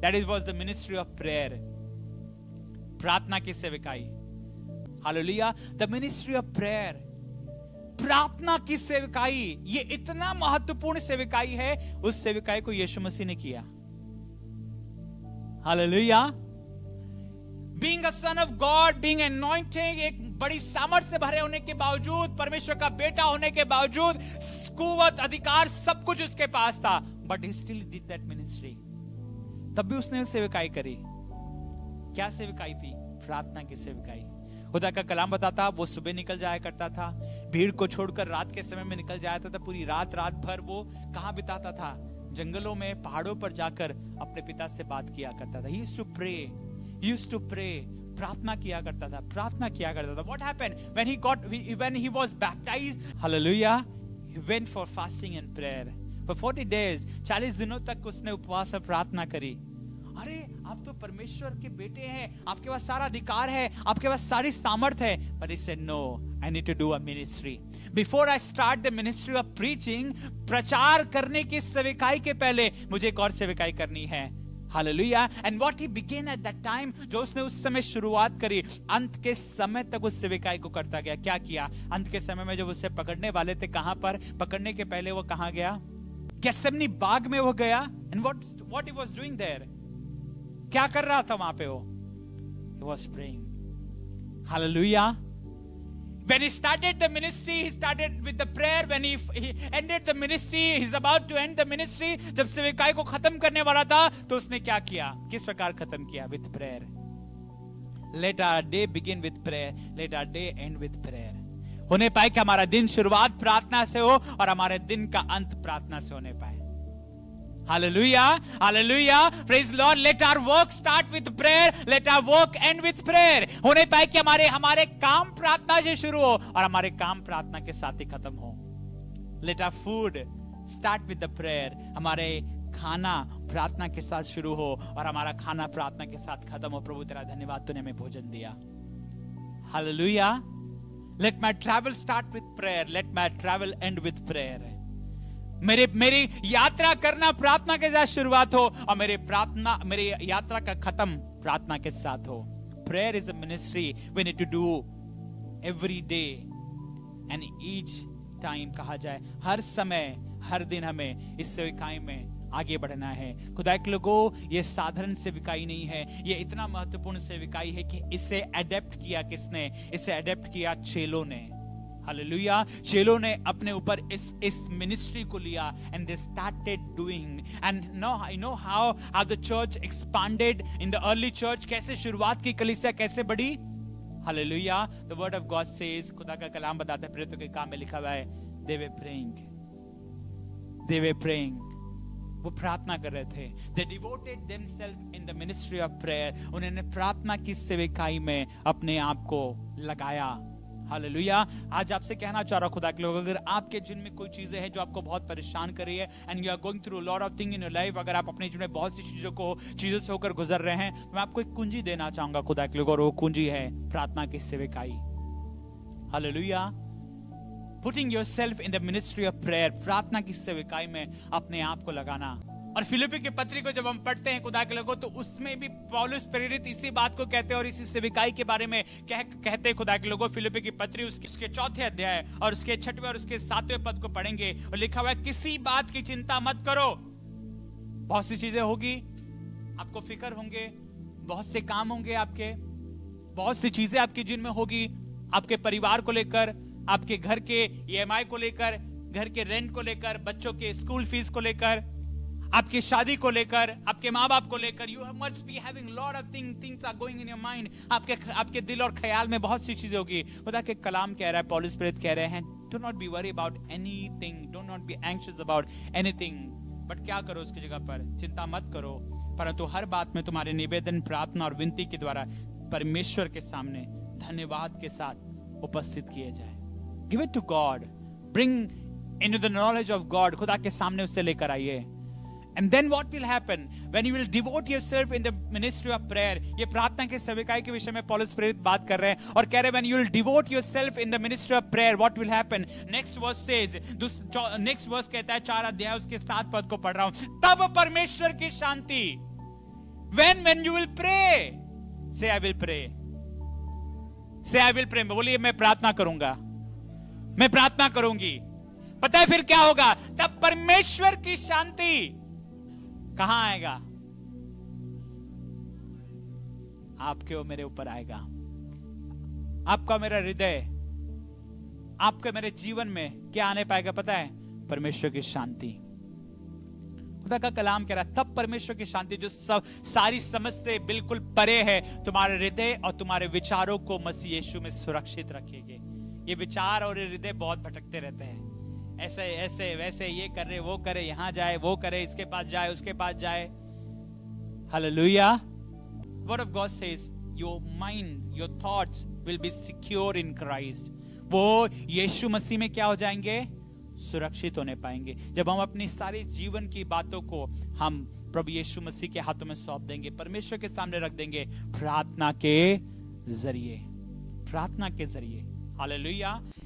That is was the ministry of prayer. प्रार्थना की सेवकाई. Hallelujah. The ministry of prayer. प्रार्थना की सेवकाई, ये इतना महत्वपूर्ण सेवकाई है. उस सेवकाई को यीशु मसीह ने किया. Hallelujah. Being a son of God, being anointed, एक बड़ी सामर्थ्य से भरे होने के बावजूद, परमेश्वर का बेटा होने के बावजूद, कुवत, अधिकार, सब कुछ उसके पास था. But he still did that ministry. तब भी उसने सेवकाई करी. क्या सेवकाई थी? प्रार्थना की सेवकाई. खुदा का कलाम बताता, वो सुबह निकल जाया करता था, भीड़ को छोड़कर रात के समय में निकल जाया था. पूरी रात भर वो कहां बिताता था? जंगलों में, पहाड़ों पर जाकर अपने पिता से बात किया करता था. He used to pray. He used to pray. प्रार्थना किया करता था, प्रार्थना किया करता था. What happened when he was baptized? Hallelujah. He went for fasting and prayer. For 40 days, 40 दिनों तक उसने उपवास और प्रार्थना करी. अरे आप तो परमेश्वर के बेटे हैं, आपके पास सारा अधिकार है, आपके पास सारी सामर्थ है. But he said, no, I need to do a ministry. Before I start the ministry of preaching, प्रचार करने की सेवकाई के पहले मुझे एक और सेवकाई करनी है. Hallelujah. And what he began at that time, जो उसने उस समय शुरुआत करी, अंत के समय तक उस सेवकाई को करता गया. क्या किया? अंत के समय में जब उसे पकड़ने वाले थे, कहां पर पकड़ने के पहले वो कहां गया? गेत्सेमनी बाग में वो गया. And what he was doing there? क्या कर रहा था वहां पे वो? He was praying. Hallelujah. When he started the ministry, he started with the prayer. When he ended the ministry, he's about to end the ministry. जब सेवकाई को खत्म करने वाला था, तो उसने क्या किया? किस प्रकार खत्म किया? With prayer. Let our day begin with prayer. Let our day end with prayer. होने पाए कि हमारा दिन शुरुआत प्रार्थना से हो और हमारे दिन का अंत प्रार्थना से होने पाए. Hallelujah. Hallelujah. Praise Lord. Let our work start with prayer. Let our work end with prayer. होने पाए कि हमारे काम प्रार्थना से शुरू हो और हमारे काम प्रार्थना के साथ ही खत्म हो. Let our food start with the prayer. हमारे खाना प्रार्थना के साथ शुरू हो और हमारा खाना प्रार्थना के साथ खत्म हो. प्रभु तेरा धन्यवाद, तूने हमें भोजन दिया. Hallelujah. Let my travel start with prayer. Let my travel end with prayer. मेरी यात्रा करना प्रार्थना के साथ शुरुआत हो और मेरी यात्रा का खत्म प्रार्थना के साथ हो. Prayer is a ministry we need to do every day and each time. कहा जाए हर समय, हर दिन हमें इस सेवकाई में आगे बढ़ना है. खुदा के लोगों, ये साधारण सेवकाई नहीं है, ये इतना महत्वपूर्ण सेवकाई है कि इसे अडेप्ट किया किसने? इसे अडेप्ट किया चेलों ने. हालेलुया. चेलों ने अपने ऊपर इस मिनिस्ट्री को लिया and they started doing. And now I know how the church expanded in the early church. कैसे शुरुआत की कलीसिया कैसे बढ़ी. Hallelujah. The word of God says, खुदा का कलाम बताता है, प्रेरितों के काम में लिखा हुआ है, they were praying. They were praying. वो प्रार्थना कर रहे थे. They devoted themselves in the ministry of prayer. उन्होंने प्रार्थना की सेवकाई में अपने आप को लगाया. हालेलुया. आज आपसे कहना चाह रहा खुदा के लोग, अगर आपके जीवन में कोई चीजें हैं जो आपको बहुत परेशान कर रही है, and you are going through lot of thing in your life, अगर आप अपने जीवन में बहुत सी चीजों से होकर गुजर रहे हैं, तो मैं आपको एक कुंजी देना चाहूंगा खुदा के लोग, और वो कुंजी है प्रार्थना की सेवकाई. Hallelujah. Putting yourself in the ministry of prayer. प्रार्थना की सेवकाई में अपने आप को लगाना. और फिलिप्पी की पत्री को जब हम पढ़ते हैं खुदा के लोगों, तो उसमें भी पौलुस प्रेरित इसी बात को कहते हैं और इसी सेवकाई के बारे में कहते हैं खुदा के लोगों. फिलिप्पी की पत्री उसके 4थे अध्याय और उसके 6वें और उसके 7वें पद को पढ़ेंगे और लिखा हुआ है, किसी बात की चिंता मत करो. बहुत सी चीजें होगी, आपको फिक्र होंगे, बहुत से काम होंगे, आपके बहुत सी चीजें आपके जीवन में होगी, आपके परिवार को लेकर, आपके घर के EMI को लेकर, घर के रेंट को लेकर, बच्चों के स्कूल फीस को लेकर, आपकी शादी को लेकर, आपके माँ बाप को लेकर. You must be having lot of things are going in your mind. आपके दिल और ख्याल में बहुत सी चीजें होगी. खुदा के कलाम कह रहा है, पौलुस प्रेरित कह रहे हैं, do not be worry about anything, do not be anxious about anything. But क्या करो उसकी जगह पर? चिंता मत करो, परंतु हर बात में तुम्हारे निवेदन, प्रार्थना और विनती के द्वारा परमेश्वर के सामने धन्यवाद के साथ उपस्थित किए जाए. Give it to God. Bring into the knowledge of God. खुदा के सामने उसे लेकर आइए. And then what will happen when you will devote yourself in the ministry of prayer? ये प्रार्थना के सेवकाई के विषय में पौलुस प्रेरित बात कर रहे हैं और कह रहे हैं, when you will devote yourself in the ministry of prayer, what will happen? Next verse says, next verse कहता है, 4 अध्याय उसके 7 पद को पढ़ रहा हूं, तब परमेश्वर की शांति. When you will pray, say I will pray. Say I will pray. बोलिए मैं प्रार्थना करूंगा, मैं प्रार्थना करूंगी. पता है फिर क्या होगा? तब परमेश्वर की शांति कहां आएगा? आपके और मेरे ऊपर आएगा. आपका मेरा हृदय, आपके मेरे जीवन में क्या आने पाएगा पता है? परमेश्वर की शांति. खुदा का कलाम कह रहा है तब परमेश्वर की शांति जो सब सारी समझ से बिल्कुल परे है, तुम्हारे हृदय और तुम्हारे विचारों को मसीह यीशु में सुरक्षित रखेगी. ये विचार और हृदय बहुत भटकते रहते हैं. ऐसे ऐसे वैसे, ये करे वो करे, यहां जाए वो करे, इसके पास जाए उसके पास जाए. Hallelujah. Word of God says your mind, your thoughts will be secure in Christ. वो यीशु मसीह में क्या हो जाएंगे? सुरक्षित होने पाएंगे. जब हम अपनी सारी जीवन की बातों को हम प्रभु यीशु मसीह के हाथों में सौंप देंगे, परमेश्वर के सामने रख देंगे, प्रार्थना के जरिए. प्रार्थना के जरिए. हालेलुया.